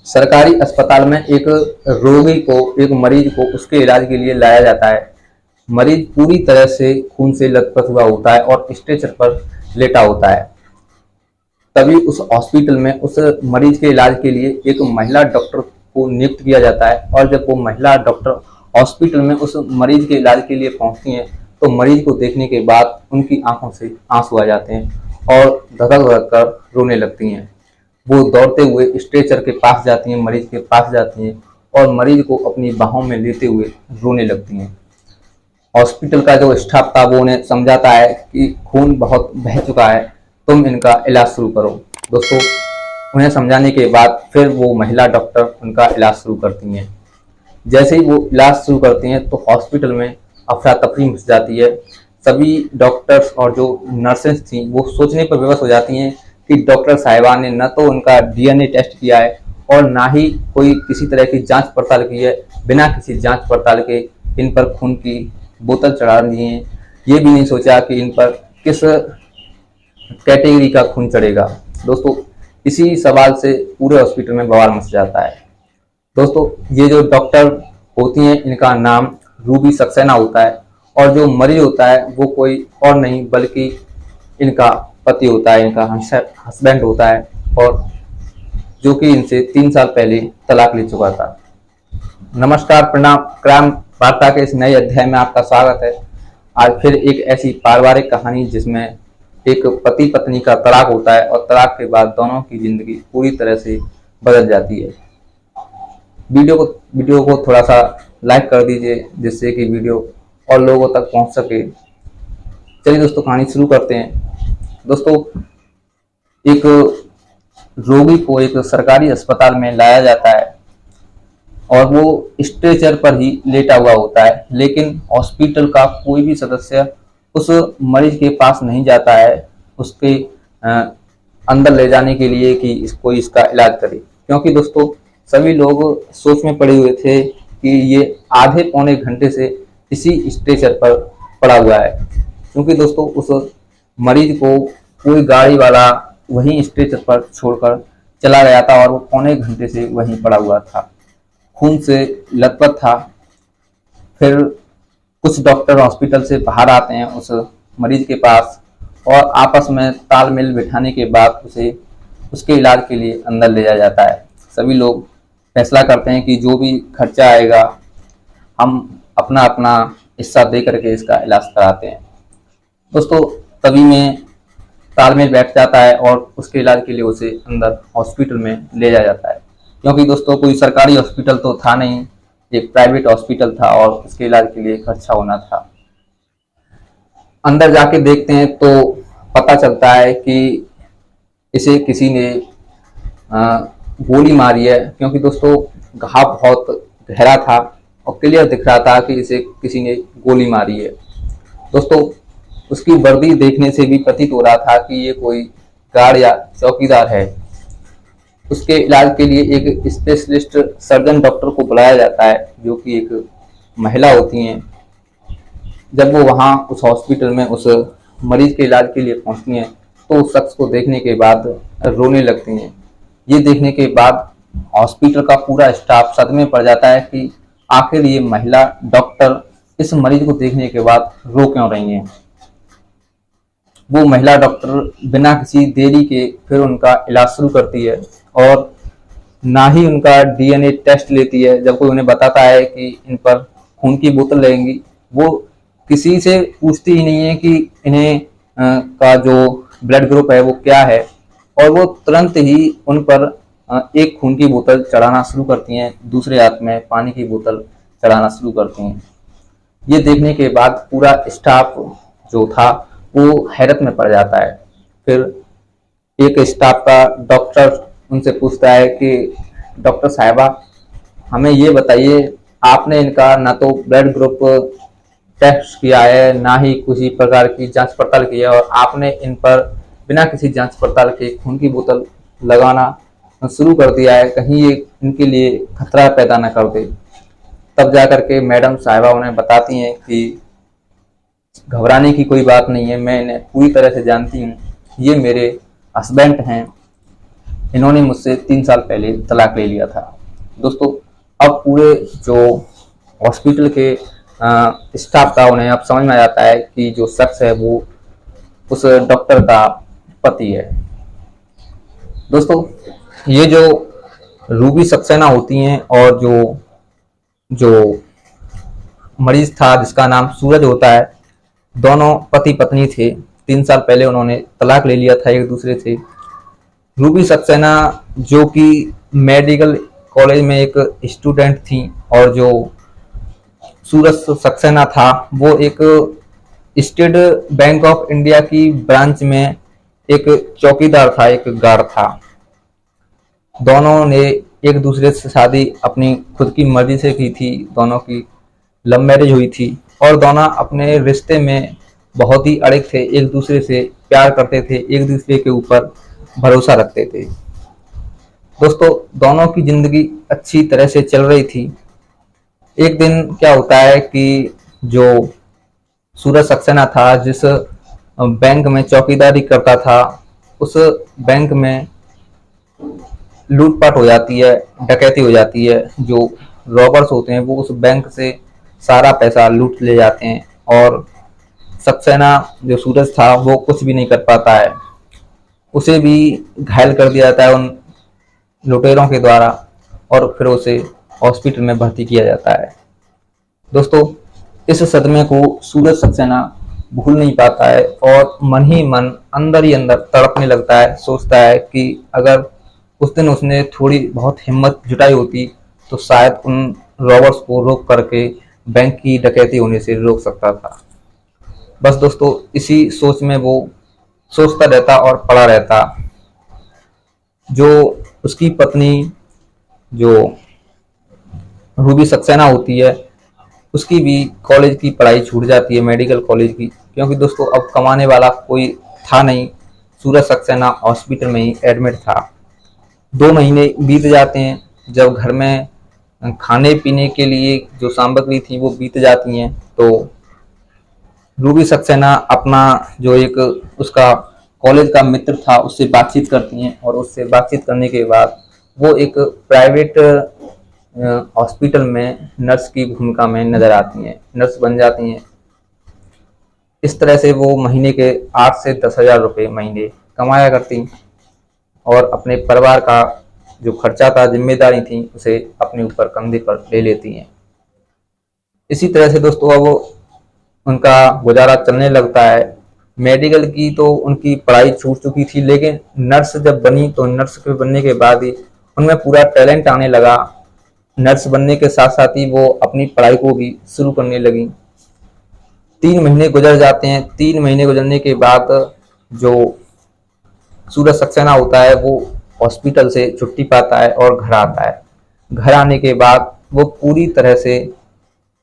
सरकारी अस्पताल में एक रोगी को, एक मरीज को उसके इलाज के लिए लाया जाता है। मरीज पूरी तरह से खून से लथपथ हुआ होता है और स्ट्रेचर पर लेटा होता है। तभी उस हॉस्पिटल में उस मरीज के इलाज के लिए एक महिला डॉक्टर को नियुक्त किया जाता है। और जब वो महिला डॉक्टर हॉस्पिटल में उस मरीज के इलाज के लिए पहुंचती हैं तो मरीज को देखने के बाद उनकी आंखों से आंसू आ जाते हैं और धड़क धड़क कर रोने लगती हैं। वो दौड़ते हुए स्ट्रेचर के पास जाती हैं, मरीज के पास जाती हैं और मरीज को अपनी बाहों में लेते हुए रोने लगती हैं। हॉस्पिटल का जो स्टाफ था वो उन्हें समझाता है कि खून बहुत बह चुका है, तुम इनका इलाज शुरू करो। दोस्तों, उन्हें समझाने के बाद फिर वो महिला डॉक्टर उनका इलाज शुरू करती हैं। जैसे ही वो इलाज शुरू करती हैं तो हॉस्पिटल में अफरा तफरी मच जाती है। सभी डॉक्टर्स और जो नर्सेस थी वो सोचने पर विवश हो जाती हैं कि डॉक्टर साहिबा ने न तो उनका डीएनए टेस्ट किया है और ना ही कोई किसी तरह की जांच पड़ताल की है। बिना किसी जांच पड़ताल के इन पर खून की बोतल चढ़ा दी है। ये भी नहीं सोचा कि इन पर किस कैटेगरी का खून चढ़ेगा। दोस्तों, इसी सवाल से पूरे हॉस्पिटल में बवाल मच जाता है। दोस्तों, ये जो डॉक्टर होती हैं इनका नाम रूबी सक्सेना होता है और जो मरीज होता है वो कोई और नहीं बल्कि इनका पति होता है, इनका हस्बैंड होता है, और जो कि इनसे 3 साल पहले तलाक ले चुका था। नमस्कार, प्रणाम। क्राइम वार्ता के इस नए अध्याय में आपका स्वागत है। आज फिर एक ऐसी पारिवारिक कहानी जिसमें एक पति पत्नी का तलाक होता है और तलाक के बाद दोनों की जिंदगी पूरी तरह से बदल जाती है। वीडियो को थोड़ा सा लाइक कर दीजिए जिससे कि वीडियो और लोगों तक पहुंच सके। चलिए दोस्तों, कहानी शुरू करते हैं। दोस्तों, एक रोगी को एक सरकारी अस्पताल में लाया जाता है और वो स्ट्रेचर पर ही लेटा हुआ होता है, लेकिन हॉस्पिटल का कोई भी सदस्य उस मरीज के पास नहीं जाता है उसके अंदर ले जाने के लिए कि कोई इसका इलाज करे, क्योंकि दोस्तों सभी लोग सोच में पड़े हुए थे कि ये आधे पौने घंटे से इसी स्ट्रेचर पर पड़ा हुआ है। क्योंकि दोस्तों उस मरीज को कोई गाड़ी वाला वहीं स्ट्रेचर पर छोड़कर चला गया था और वो पौने घंटे से वहीं पड़ा हुआ था, खून से लथपथ था। फिर कुछ डॉक्टर हॉस्पिटल से बाहर आते हैं उस मरीज के पास और आपस में तालमेल बिठाने के बाद उसे उसके इलाज के लिए अंदर ले जाया जाता है। सभी लोग फैसला करते हैं कि जो भी खर्चा आएगा हम अपना अपना हिस्सा दे करके इसका इलाज कराते हैं। दोस्तों, तभी में तालमेल बैठ जाता है और उसके इलाज के लिए उसे अंदर हॉस्पिटल में ले जाया जाता है। क्योंकि दोस्तों कोई सरकारी हॉस्पिटल तो था नहीं, एक प्राइवेट हॉस्पिटल था और उसके इलाज के लिए खर्चा होना था। अंदर जाके देखते हैं तो पता चलता है कि इसे किसी ने गोली मारी है, क्योंकि दोस्तों घाव बहुत गहरा था और क्लियर दिख रहा था कि इसे किसी ने गोली मारी है। दोस्तों, उसकी वर्दी देखने से भी प्रतीत हो रहा था कि ये कोई गार्ड या चौकीदार है। उसके इलाज के लिए एक स्पेशलिस्ट सर्जन डॉक्टर को बुलाया जाता है जो कि एक महिला होती हैं। जब वो वहाँ उस हॉस्पिटल में उस मरीज के इलाज के लिए पहुँचती हैं तो उस शख्स को देखने के बाद रोने लगती हैं। ये देखने के बाद हॉस्पिटल का पूरा स्टाफ सदमे पड़ जाता है कि आखिर ये महिला डॉक्टर इस मरीज को देखने के बाद रो क्यों रही हैं। वो महिला डॉक्टर बिना किसी देरी के फिर उनका इलाज शुरू करती है और ना ही उनका डीएनए टेस्ट लेती है। जब कोई उन्हें बताता है कि इन पर खून की बोतल लगेंगी, वो किसी से पूछती ही नहीं है कि इन्हें का जो ब्लड ग्रुप है वो क्या है, और वो तुरंत ही उन पर एक खून की बोतल चढ़ाना शुरू करती हैं, दूसरे हाथ में पानी की बोतल चढ़ाना शुरू करती हैं। ये देखने के बाद पूरा स्टाफ जो था वो हैरत में पड़ जाता है। फिर एक स्टाफ का डॉक्टर उनसे पूछता है कि डॉक्टर साहिबा, हमें ये बताइए, आपने इनका ना तो ब्लड ग्रुप टेस्ट किया है ना ही किसी प्रकार की जांच पड़ताल की है, और आपने इन पर बिना किसी जांच पड़ताल के खून की बोतल लगाना शुरू कर दिया है, कहीं ये इनके लिए खतरा पैदा न कर दे। तब जाकर के मैडम साहिबा उन्हें बताती हैं कि घबराने की कोई बात नहीं है, मैं इन्हें पूरी तरह से जानती हूँ, ये मेरे हस्बैंड हैं, इन्होंने मुझसे 3 साल पहले तलाक ले लिया था। दोस्तों अब पूरे जो हॉस्पिटल के स्टाफ था उन्हें अब समझ में आ जाता है कि जो शख्स है वो उस डॉक्टर का पति है। दोस्तों ये जो रूबी सक्सेना होती हैं और जो मरीज था जिसका नाम सूरज होता है, दोनों पति पत्नी थे। 3 साल पहले उन्होंने तलाक ले लिया था एक दूसरे से। रूबी सक्सेना जो कि मेडिकल कॉलेज में एक स्टूडेंट थी और जो सूरज सक्सेना था वो एक स्टेट बैंक ऑफ इंडिया की ब्रांच में एक चौकीदार था, एक गार्ड था। दोनों ने एक दूसरे से शादी अपनी खुद की मर्जी से की थी। दोनों की लव मैरिज हुई थी और दोनों अपने रिश्ते में बहुत ही अड़िग थे, एक दूसरे से प्यार करते थे, एक दूसरे के ऊपर भरोसा रखते थे। दोस्तों दोनों की जिंदगी अच्छी तरह से चल रही थी। एक दिन क्या होता है कि जो सूरज सक्सेना था जिस बैंक में चौकीदारी करता था, उस बैंक में लूटपाट हो जाती है, डकैती हो जाती है। जो रॉबर्स होते हैं वो उस बैंक से सारा पैसा लूट ले जाते हैं और सक्सेना जो सूरज था वो कुछ भी नहीं कर पाता है। उसे भी घायल कर दिया जाता है उन लुटेरों के द्वारा और फिर उसे हॉस्पिटल में भर्ती किया जाता है। दोस्तों इस सदमे को सूरज सक्सेना भूल नहीं पाता है और मन ही मन अंदर ही अंदर तड़पने लगता है। सोचता है कि अगर उस दिन उसने थोड़ी बहुत हिम्मत जुटाई होती तो शायद उन रॉबर्स को रोक करके बैंक की डकैती होने से रोक सकता था। बस दोस्तों इसी सोच में वो सोचता रहता और पड़ा रहता। जो उसकी पत्नी जो रूबी सक्सेना होती है उसकी भी कॉलेज की पढ़ाई छूट जाती है, मेडिकल कॉलेज की, क्योंकि दोस्तों अब कमाने वाला कोई था नहीं। सूरज सक्सेना हॉस्पिटल में ही एडमिट था। 2 महीने बीत जाते हैं। जब घर में खाने पीने के लिए जो सामग्री थी वो बीत जाती हैं तो रूबी सक्सेना अपना जो एक उसका कॉलेज का मित्र था उससे बातचीत करती हैं और उससे बातचीत करने के बाद वो एक प्राइवेट हॉस्पिटल में नर्स की भूमिका में नजर आती हैं, नर्स बन जाती हैं। इस तरह से वो महीने के 8 से 10,000 रुपये महीने कमाया करती और अपने परिवार का जो खर्चा था, जिम्मेदारी थी, उसे अपने ऊपर कंधे पर ले लेती हैं। इसी तरह से दोस्तों अब उनका गुजारा चलने लगता है। मेडिकल की तो उनकी पढ़ाई छूट चुकी थी, लेकिन नर्स जब बनी तो नर्स के बनने के बाद ही उनमें पूरा टैलेंट आने लगा। नर्स बनने के साथ साथ ही वो अपनी पढ़ाई को भी शुरू करने लगी। 3 महीने गुजर जाते हैं। 3 महीने गुजरने के बाद जो सूरज सक्सेना होता है वो हॉस्पिटल से छुट्टी पाता है और घर आता है। घर आने के बाद वो पूरी तरह से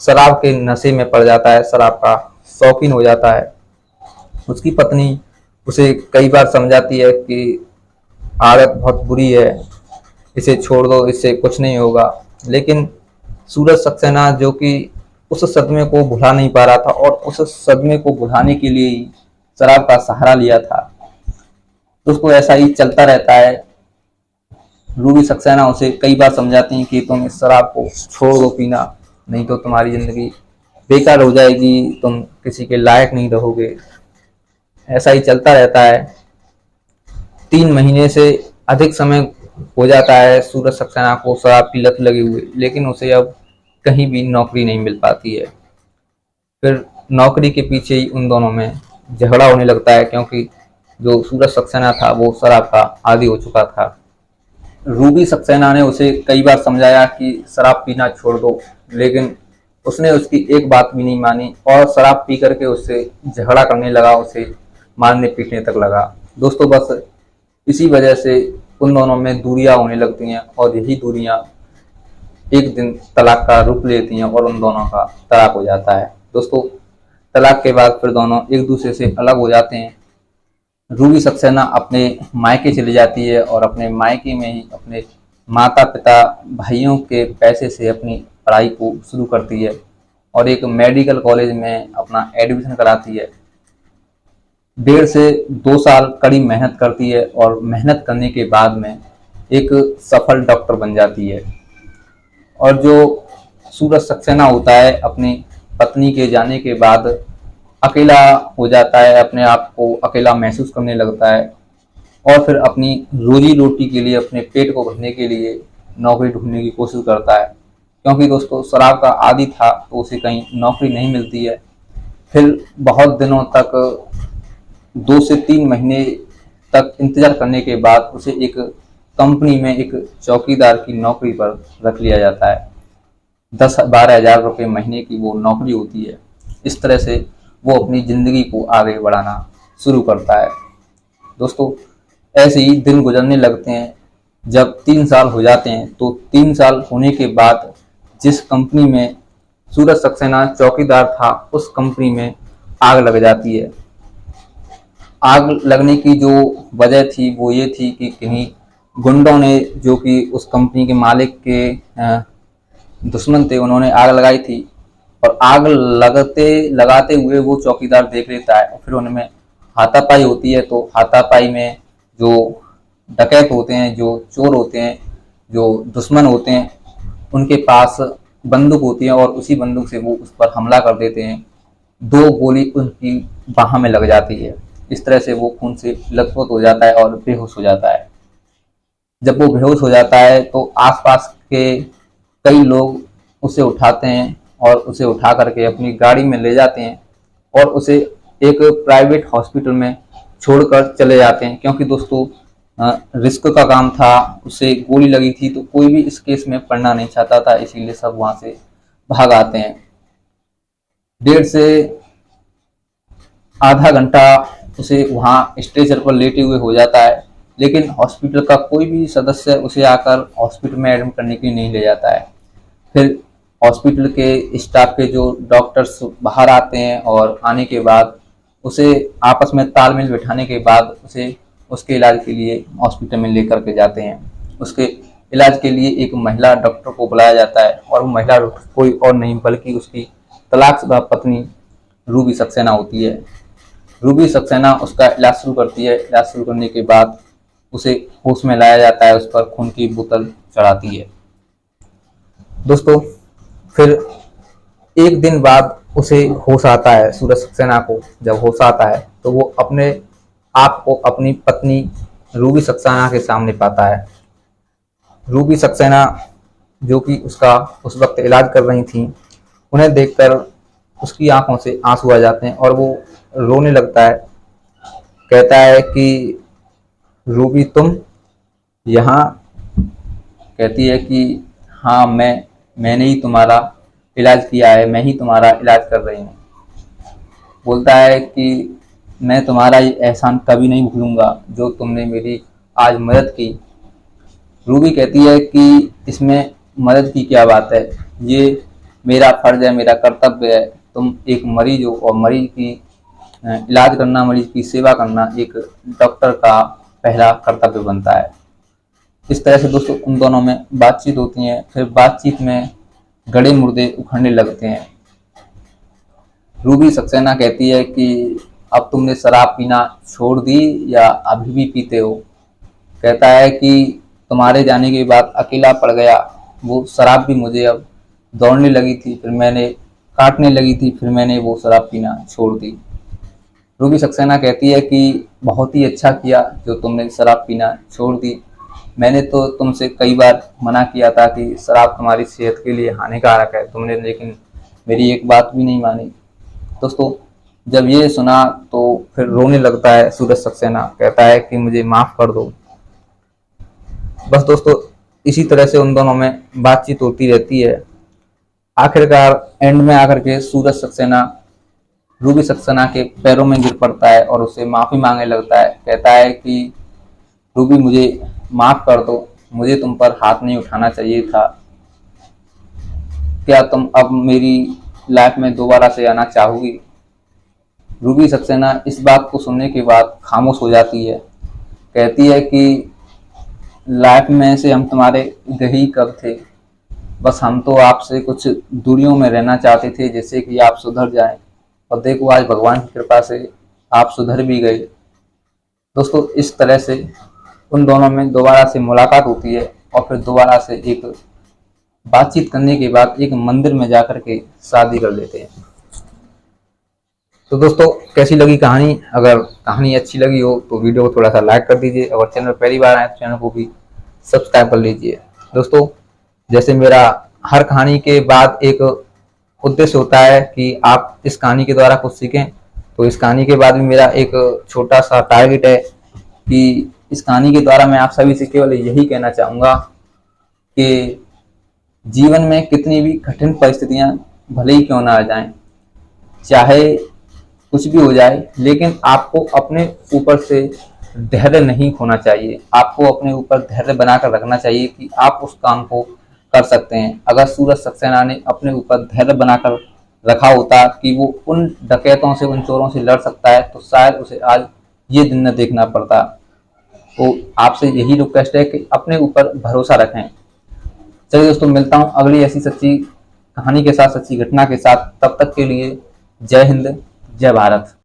शराब के नशे में पड़ जाता है, शराब का शौकीन हो जाता है। उसकी पत्नी उसे कई बार समझाती है कि आदत बहुत बुरी है, इसे छोड़ दो, इससे कुछ नहीं होगा, लेकिन सूरज सक्सेना जो कि उस सदमे को भुला नहीं पा रहा था और उस सदमे को भुलाने के लिए ही शराब का सहारा लिया था। दोस्तों ऐसा ही चलता रहता है। रूबी सक्सेना उसे कई बार समझाती हैं कि तुम इस शराब को छोड़ दो पीना, नहीं तो तुम्हारी जिंदगी बेकार हो जाएगी, तुम किसी के लायक नहीं रहोगे। ऐसा ही चलता रहता है। 3 महीने से अधिक समय हो जाता है सूरज सक्सेना को शराब की लत लगी हुई, लेकिन उसे अब कहीं भी नौकरी नहीं मिल पाती है। फिर नौकरी के पीछे ही उन दोनों में झगड़ा होने लगता है, क्योंकि जो सूरज सक्सेना था वो शराब का आदी हो चुका था। रूबी सक्सेना ने उसे कई बार समझाया कि शराब पीना छोड़ दो, लेकिन उसने उसकी एक बात भी नहीं मानी और शराब पी करके उससे झगड़ा करने लगा, उसे मारने पीटने तक लगा। दोस्तों बस इसी वजह से उन दोनों में दूरियां होने लगती हैं और यही दूरियां एक दिन तलाक का रूप लेती हैं और उन दोनों का तलाक हो जाता है। दोस्तों तलाक के बाद फिर दोनों एक दूसरे से अलग हो जाते हैं। रूबी सक्सेना अपने मायके चली जाती है और अपने मायके में ही अपने माता पिता भाइयों के पैसे से अपनी पढ़ाई को शुरू करती है और एक मेडिकल कॉलेज में अपना एडमिशन कराती है। 1.5 से 2 साल कड़ी मेहनत करती है और मेहनत करने के बाद में एक सफल डॉक्टर बन जाती है। और जो सूरज सक्सेना होता है अपनी पत्नी के जाने के बाद अकेला हो जाता है, अपने आप को अकेला महसूस करने लगता है और फिर अपनी रोजी रोटी के लिए, अपने पेट को भरने के लिए नौकरी ढूंढने की कोशिश करता है। क्योंकि दोस्तों शराब का आदी था तो उसे कहीं नौकरी नहीं मिलती है। फिर बहुत दिनों तक 2 से 3 महीने तक इंतजार करने के बाद उसे एक कंपनी में एक चौकीदार की नौकरी पर रख लिया जाता है। 10-12 हज़ार रुपये महीने की वो नौकरी होती है। इस तरह से वो अपनी ज़िंदगी को आगे बढ़ाना शुरू करता है। दोस्तों ऐसे ही दिन गुजरने लगते हैं। जब 3 साल हो जाते हैं तो 3 साल होने के बाद जिस कंपनी में सूरज सक्सेना चौकीदार था उस कंपनी में आग लग जाती है। आग लगने की जो वजह थी वो ये थी कि किन्हीं गुंडों ने, जो कि उस कंपनी के मालिक के दुश्मन थे, उन्होंने आग लगाई थी। और आग लगाते हुए वो चौकीदार देख लेता है और फिर उनमें हाथापाई होती है। तो हाथापाई में जो डकैत होते हैं, जो चोर होते हैं, जो दुश्मन होते हैं, उनके पास बंदूक होती है और उसी बंदूक से वो उस पर हमला कर देते हैं। 2 गोली उनकी बाह में लग जाती है। इस तरह से वो खून से लथपथ हो जाता है और बेहोश हो जाता है। जब वो बेहोश हो जाता है तो आसपास के कई लोग उसे उठाते हैं और उसे उठा करके अपनी गाड़ी में ले जाते हैं और उसे एक प्राइवेट हॉस्पिटल में छोड़कर चले जाते हैं। क्योंकि दोस्तों रिस्क का काम था, उसे गोली लगी थी तो कोई भी इस केस में पड़ना नहीं चाहता था, इसीलिए सब वहां से भाग आते हैं। 1.5 से आधा घंटा उसे वहां स्ट्रेचर पर लेटे हुए हो जाता है, लेकिन हॉस्पिटल का कोई भी सदस्य उसे आकर हॉस्पिटल में एडमिट करने के लिए नहीं ले जाता है। फिर हॉस्पिटल के स्टाफ के जो डॉक्टर्स बाहर आते हैं और आने के बाद उसे आपस में तालमेल बिठाने के बाद उसे उसके इलाज के लिए हॉस्पिटल में लेकर के जाते हैं। उसके इलाज के लिए एक महिला डॉक्टर को बुलाया जाता है और वो महिला डॉक्टर कोई और नहीं बल्कि उसकी तलाकशुदा पत्नी रूबी सक्सेना होती है। रूबी सक्सेना उसका इलाज शुरू करती है। इलाज शुरू करने के बाद उसे होश में लाया जाता है, उस पर खून की बोतल चढ़ाती है। दोस्तों फिर एक दिन बाद उसे होश आता है। सूरज सक्सेना को जब होश आता है तो वो अपने आप को अपनी पत्नी रूबी सक्सेना के सामने पाता है। रूबी सक्सेना जो कि उसका उस वक्त इलाज कर रही थी, उन्हें देखकर उसकी आंखों से आंसू आ जाते हैं और वो रोने लगता है। कहता है कि रूबी तुम यहाँ? कहती है कि हाँ मैंने ही तुम्हारा इलाज किया है, मैं ही तुम्हारा इलाज कर रही हूँ। बोलता है कि मैं तुम्हारा ये एहसान कभी नहीं भूलूंगा जो तुमने मेरी आज मदद की। रूबी कहती है कि इसमें मदद की क्या बात है, ये मेरा फर्ज है, मेरा कर्तव्य है। तुम एक मरीज हो और मरीज की इलाज करना, मरीज की सेवा करना एक डॉक्टर का पहला कर्तव्य बनता है। इस तरह से दोस्तों उन दोनों में बातचीत होती है। फिर बातचीत में गड़े मुर्दे उखड़ने लगते हैं। रूबी सक्सेना कहती है कि अब तुमने शराब पीना छोड़ दी या अभी भी पीते हो? कहता है कि तुम्हारे जाने के बाद अकेला पड़ गया। वो शराब भी मुझे अब दौड़ने लगी थी, फिर मैंने काटने लगी थी, फिर मैंने वो शराब पीना छोड़ दी। रूबी सक्सेना कहती है कि बहुत ही अच्छा किया जो तुमने शराब पीना छोड़ दी। मैंने तो तुमसे कई बार मना किया था कि शराब तुम्हारी सेहत के लिए हानिकारक है, तुमने लेकिन मेरी एक बात भी नहीं मानी। दोस्तों जब ये सुना तो फिर रोने लगता है सूरज सक्सेना। कहता है कि मुझे माफ़ कर दो। बस दोस्तों इसी तरह से उन दोनों में बातचीत होती रहती है। आखिरकार एंड में आकर के सूरज सक्सेना रूबी सक्सेना के पैरों में गिर पड़ता है और उससे माफ़ी मांगने लगता है। कहता है कि रूबी मुझे माफ़ कर दो, मुझे तुम पर हाथ नहीं उठाना चाहिए था। क्या तुम अब मेरी लाइफ में दोबारा से आना चाहोगी? रूबी सक्सेना इस बात को सुनने के बाद खामोश हो जाती है। कहती है कि लाइफ में से हम तुम्हारे गही कब थे, बस हम तो आपसे कुछ दूरियों में रहना चाहते थे जिससे कि आप सुधर जाएं, और देखो आज भगवान की कृपा से आप सुधर भी गए। दोस्तों इस तरह से उन दोनों में दोबारा से मुलाकात होती है और फिर दोबारा से एक बातचीत करने के बाद एक मंदिर में जाकर के शादी कर लेते हैं। तो दोस्तों कैसी लगी कहानी? अगर कहानी अच्छी लगी हो तो वीडियो को थोड़ा सा लाइक कर दीजिए, अगर चैनल पर पहली बार आए तो चैनल को भी सब्सक्राइब कर लीजिए। दोस्तों जैसे मेरा हर कहानी के बाद एक उद्देश्य होता है कि आप इस कहानी के द्वारा कुछ सीखें, तो इस कहानी के बाद भी मेरा एक छोटा सा टारगेट है कि इस कहानी के द्वारा मैं आप सभी से केवल यही कहना चाहूँगा कि जीवन में कितनी भी कठिन परिस्थितियां भले ही क्यों ना आ जाएं, चाहे कुछ भी हो जाए, लेकिन आपको अपने ऊपर से धैर्य नहीं खोना चाहिए। आपको अपने ऊपर धैर्य बनाकर रखना चाहिए कि आप उस काम को कर सकते हैं। अगर सूरज सक्सेना ने अपने ऊपर धैर्य बनाकर रखा होता कि वो उन डकैतों से, उन चोरों से लड़ सकता है, तो शायद उसे आज ये दिन न देखना पड़ता। तो आपसे यही रिक्वेस्ट है कि अपने ऊपर भरोसा रखें। चलिए दोस्तों, मिलता हूँ अगली ऐसी सच्ची कहानी के साथ, सच्ची घटना के साथ। तब तक के लिए जय हिंद, जय भारत।